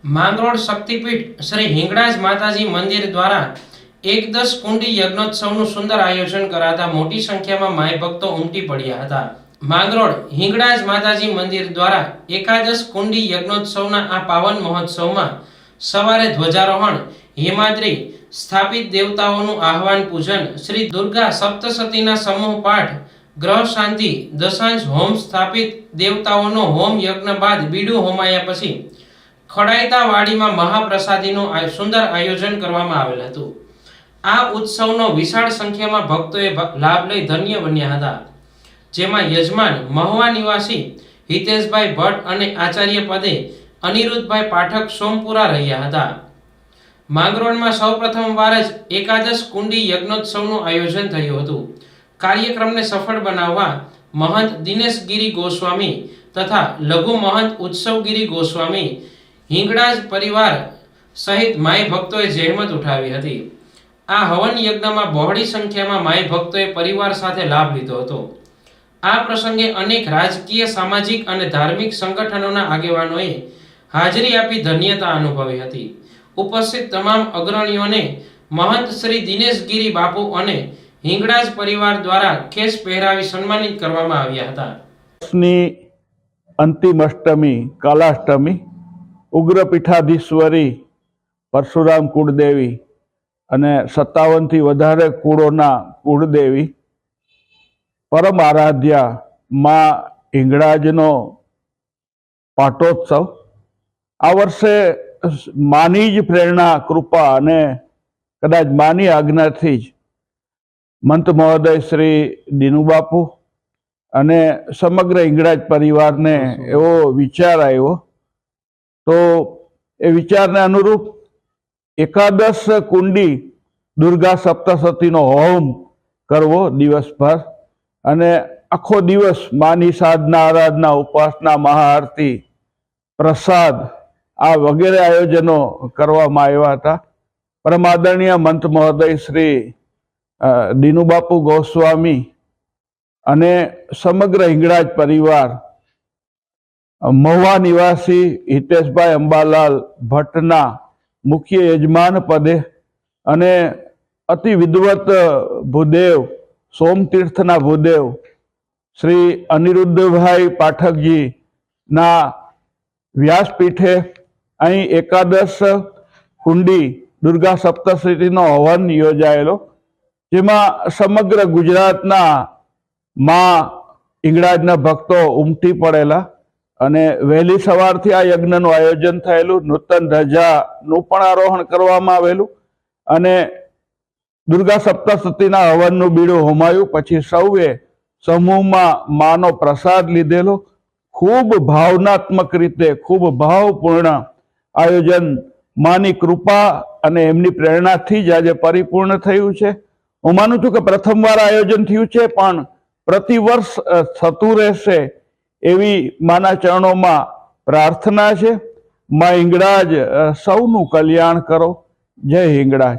માંગરોળ શક્તિપીઠ શ્રી હિંગળાજ માતાજી મંદિર દ્વારા 1-10 કુંડી યજ્ઞોત્સવનું સુંદર આયોજન કરાતા મોટી સંખ્યામાં માઈ ભક્તો ઉમટી પડ્યા હતા। માંગરોળ હિંગળાજ માતાજી મંદિર દ્વારા 1-10 કુંડી યજ્ઞોત્સવના આ પાવન મહોત્સવમાં સવારે ધ્વજારોહણ, હિમાદ્રી સ્થાપિત દેવતાઓનું આહવાન પૂજન, શ્રી દુર્ગા સપ્તસતીના સમૂહ પાઠ, ગ્રહ શાંતિ, દશાંશ હોમ, સ્થાપિત દેવતાઓનો હોમ યજ્ઞ બાદ બીડું હોમાયા પછી ખડાઈતા વાડીમાં મહાપ્રસાદીનું સુંદર આયોજન કરવામાં આવેલ હતું। આ ઉત્સવનો વિશાળ સંખ્યામાં ભક્તોએ લાભ લઈ ધન્ય બન્યા હતા, જેમાં યજમાન મહુવા નિવાસી હિતેશભાઈ ભટ્ટ અને આચાર્ય પદે અનિરુદ્ધભાઈ પાઠક સોમપુરા રહ્યા હતા। માંગરોળમાં સૌપ્રથમવાર જ 1-10 કુંડી યજ્ઞોત્સવનું આયોજન થયું હતું। કાર્યક્રમને સફળ બનાવવા મહંત દિનેશગીરી ગોસ્વામી તથા લઘુ મહંત ઉત્સવગીરી ગોસ્વામી, હિંગળાજ પરિવાર સહિત માઈ ભક્તોએ જહેમત ઉઠાવી હતી। આ હવન યજ્ઞમાં બહોળી સંખ્યામાં માઈ ભક્તોએ પરિવાર સાથે લાભ લીધો હતો। આ પ્રસંગે અનેક રાજકીય, સામાજિક અને ધાર્મિક સંગઠનોના આગેવાનોએ હાજરી આપી ધન્યતા અનુભવી હતી। ઉપસ્થિત તમામ અગ્રણીઓને મહંત શ્રી દિનેશગીરી બાપુ અને હિંગળાજ પરિવાર દ્વારા ખેસ પહેરાવી સન્માનિત કરવામાં આવ્યા હતા। અંતિમ અષ્ટમી કાલાષ્ટમી ઉગ્ર પીઠાધીશ્વરી પરશુરામ કુળદેવી અને 57 થી વધારે કુળોના કુળદેવી પરમ આરાધ્યા માં હિંગળાજનો પાટોત્સવ આ વર્ષે માની જ પ્રેરણા, કૃપા અને કદાચ માની આજ્ઞાથી જ મંત મહોદય શ્રી દીનુબાપુ અને સમગ્ર હિંગળાજ પરિવારને એવો વિચાર આવ્યો, તો એ વિચારને અનુરૂપ 1-10 કુંડી દુર્ગા સપ્તસતીનો હોમ કરવો દિવસભર, અને આખો દિવસ માની સાધના, આરાધના, ઉપાસના, મહાઆરતી, પ્રસાદ આ વગેરે આયોજનો કરવામાં આવ્યા હતા। પરમ આદરણીય મંત મહોદય શ્રી દીનુબાપુ ગોસ્વામી અને સમગ્ર હિંગળાજ પરિવાર, મહુવા નિવાસી હિતેશભાઈ અંબાલાલ ભટ્ટના મુખ્ય યજમાન પદે અને અતિ વિદ્વત ભૂદેવ, સોમતીર્થના ભૂદેવ શ્રી અનિરુદ્ધભાઈ પાઠકજીના વ્યાસપીઠે અહીં 1-10 કુંડી દુર્ગા સપ્તશતીનો હવન યોજાયેલો, જેમાં સમગ્ર ગુજરાતના માં હિંગળાજના ભક્તો ઉમટી પડેલા અને વહેલી સવારથી આ યજ્ઞનું આયોજન થયેલું। નૂતન ધજાનું પણ આરોહણ કરવામાં આવેલું અને દુર્ગા સપ્તશતીના હવનનું બીડું હોમાયું પછી સૌએ સમૂહમાં માનો પ્રસાદ લીધેલો। ખૂબ ભાવનાત્મક રીતે, ખૂબ ભાવપૂર્ણ આયોજન માની કૃપા અને એમની પ્રેરણાથી જ આજે પરિપૂર્ણ થયું છે। હું માનું છું કે પ્રથમવાર આયોજન થયું છે, પણ પ્રતિવર્ષ થતું રહેશે એવી માના ચરણોમાં પ્રાર્થના છે। મા હિંગળાજ સૌનું કલ્યાણ કરો। જય હિંગળાજ।